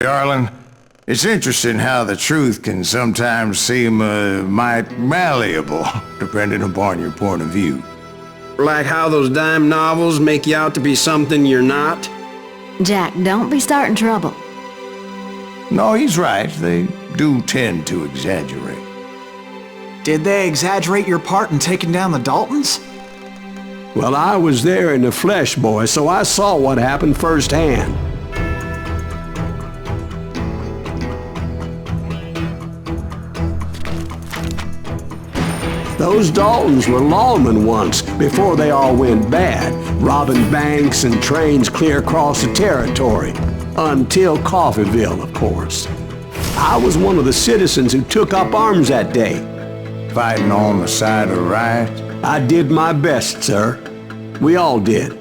Darling, it's interesting how the truth can sometimes seem, might malleable, depending upon your point of view. Like how those dime novels make you out to be something you're not? Jack, don't be starting trouble. No, he's right. They do tend to exaggerate. Did they exaggerate your part in taking down the Daltons? Well, I was there in the flesh, boy, so I saw what happened firsthand. Those Daltons were lawmen once, before they all went bad, robbing banks and trains clear across the territory. Until Coffeeville, of course. I was one of the citizens who took up arms that day. Fighting on the side of right? I did my best, sir. We all did.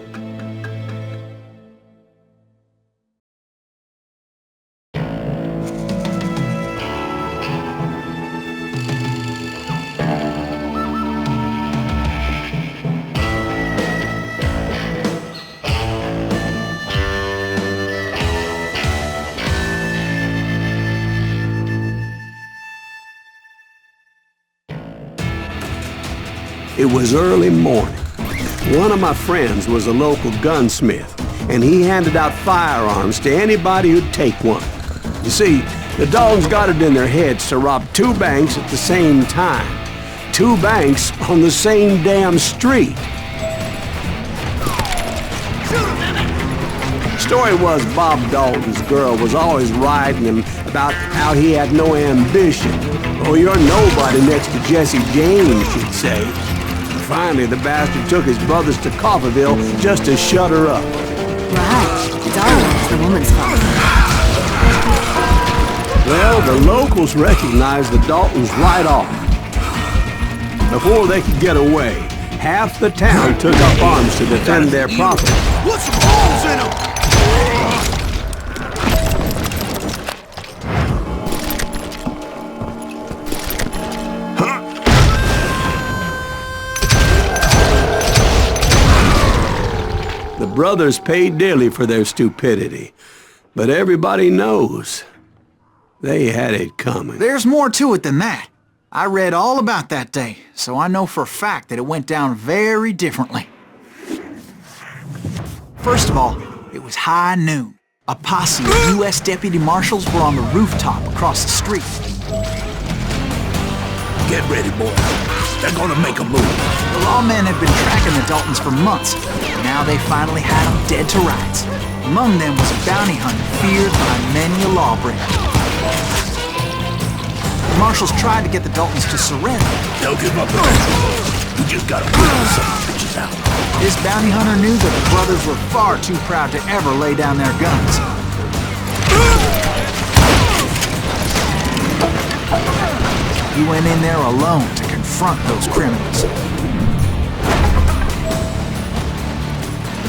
It was early morning. One of my friends was a local gunsmith, and he handed out firearms to anybody who'd take one. You see, the Daltons got it in their heads to rob two banks at the same time. Two banks on the same damn street. Story was Bob Dalton's girl was always riding him about how he had no ambition. Oh, you're nobody next to Jesse James, she'd say. Finally, the bastard took his brothers to Coffeeville just to shut her up. Right. It's always the woman's fault. Well, the locals recognized the Daltons right off. Before they could get away, half the town took up arms to defend their property. Put some holes in them! The brothers paid dearly for their stupidity, but everybody knows they had it coming. There's more to it than that. I read all about that day, so I know for a fact that it went down very differently. First of all, it was high noon. A posse of U.S. deputy marshals were on the rooftop across the street. Get ready, boy. They're gonna make a move. The lawmen had been tracking the Daltons for months. Now they finally had them dead to rights. Among them was a bounty hunter feared by many a lawbreaker. The marshals tried to get the Daltons to surrender. They'll give up eventually. You just gotta wiggle some bitches out. This bounty hunter knew that the brothers were far too proud to ever lay down their guns. He went in there alone to confront those criminals.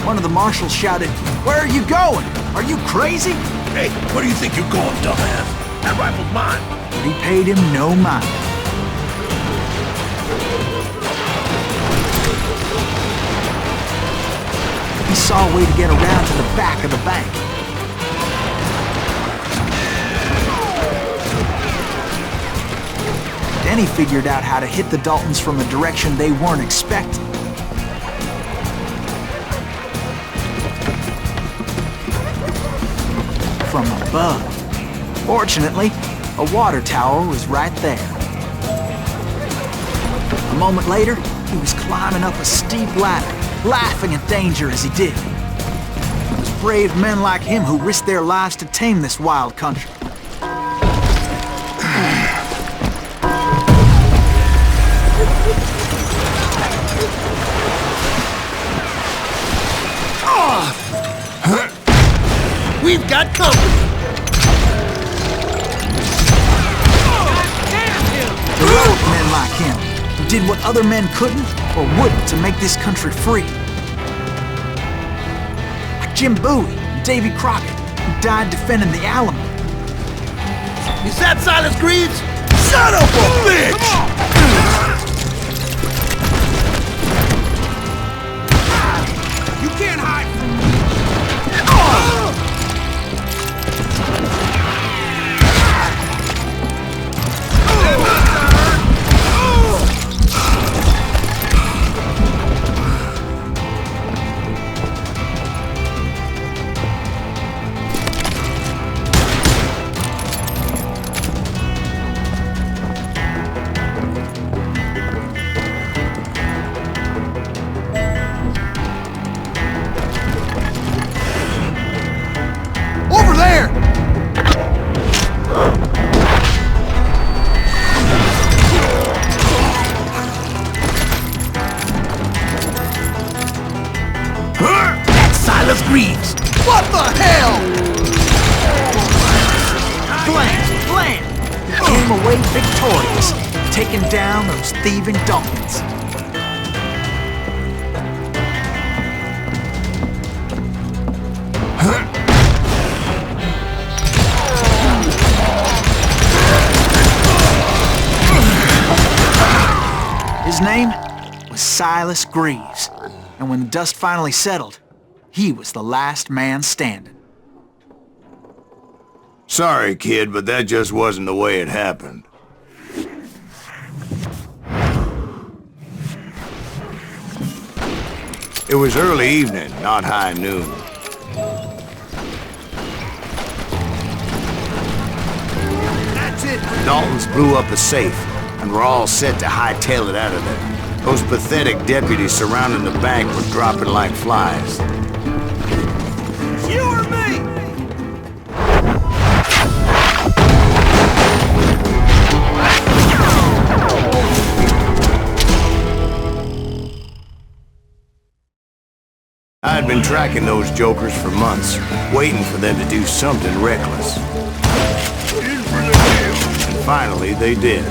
One of the marshals shouted, "Where are you going? Are you crazy?" Hey, where do you think you're going, dumbass? That rifle's mine. But he paid him no mind. He saw a way to get around to the back of the bank. Then he figured out how to hit the Daltons from a direction they weren't expecting. From above. Fortunately, a water tower was right there. A moment later, he was climbing up a steep ladder, laughing at danger as he did. It was brave men like him who risked their lives to tame this wild country. We've got company. Heroic men like him, who did what other men couldn't or wouldn't to make this country free. Like Jim Bowie and Davy Crockett, who died defending the Alamo. Is that Silas Greaves? Son of a bitch! You can't hide from me. That's Silas Greaves! What the hell? Bland! He came away victorious, taking down those thieving Daltons. His name was Silas Greaves, and when the dust finally settled, he was the last man standing. Sorry, kid, but that just wasn't the way it happened. It was early evening, not high noon. That's it. The Daltons blew up a safe, and were all set to hightail it out of there. Those pathetic deputies surrounding the bank were dropping like flies. You or me? I had been tracking those jokers for months, waiting for them to do something reckless. And finally, they did.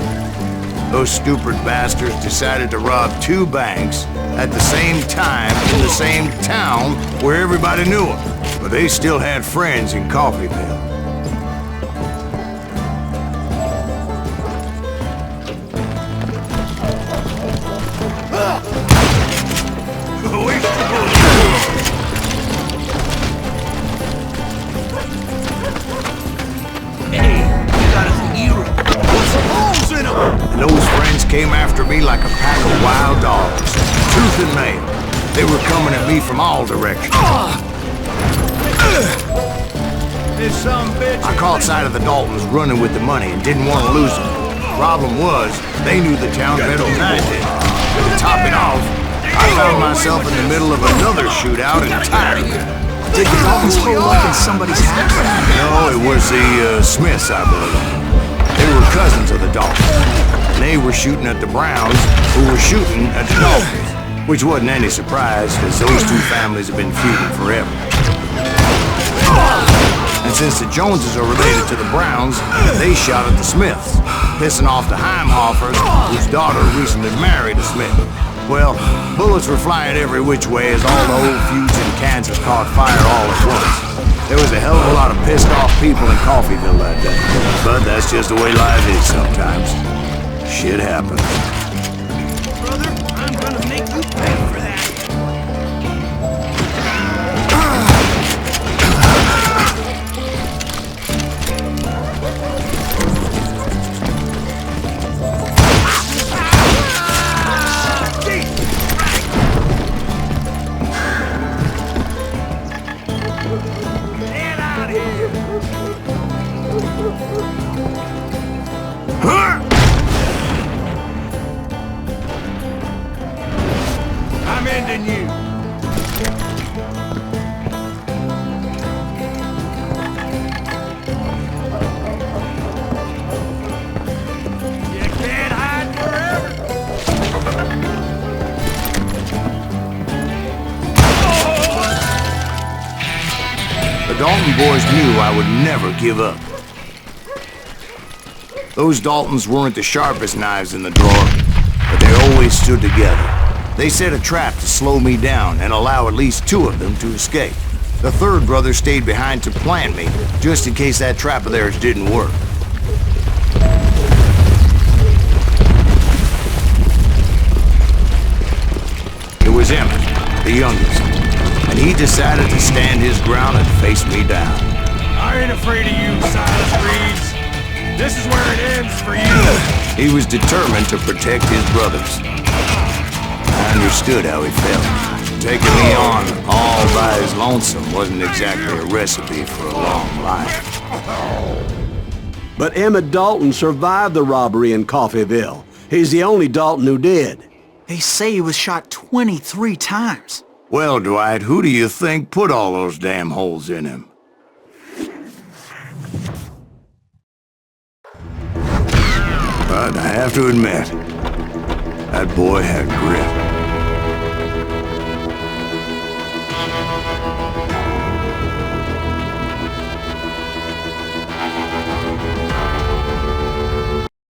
Those stupid bastards decided to rob 2 banks at the same time in the same town where everybody knew them. But they still had friends in Coffeyville. And those friends came after me like a pack of wild dogs, tooth and nail. They were coming at me from all directions. I caught sight of the Daltons running with the money and didn't want to lose them. Problem was, they knew the town better than I did. To top it off, I found myself in the middle of another shootout entirely. Did the Daltons hold up in somebody's house? No, it was the Smiths, I believe. They were cousins of the Daltons, and they were shooting at the Browns, who were shooting at the Daltons, which wasn't any surprise, because those 2 families have been feuding forever. And since the Joneses are related to the Browns, they shot at the Smiths, pissing off the Heimhoffers, whose daughter recently married a Smith. Well, bullets were flying every which way as all the old feuds in Kansas caught fire all at once. There was a hell of a lot of pissed off people in Coffeyville that day. But that's just the way life is sometimes. Shit happens. Brother, I'm gonna make you pay for that. I'm ending you. You can't hide forever. The Dalton boys knew I would never give up. Those Daltons weren't the sharpest knives in the drawer, but they always stood together. They set a trap to slow me down and allow at least 2 of them to escape. The 3rd brother stayed behind to plant me, just in case that trap of theirs didn't work. It was Emmett, the youngest, and he decided to stand his ground and face me down. I ain't afraid of you, Silas Greaves. This is where it ends for you. He was determined to protect his brothers. I understood how he felt. Taking me on all by his lonesome wasn't exactly a recipe for a long life. But Emmett Dalton survived the robbery in Coffeyville. He's the only Dalton who did. They say he was shot 23 times. Well, Dwight, who do you think put all those damn holes in him? But I have to admit, that boy had grit.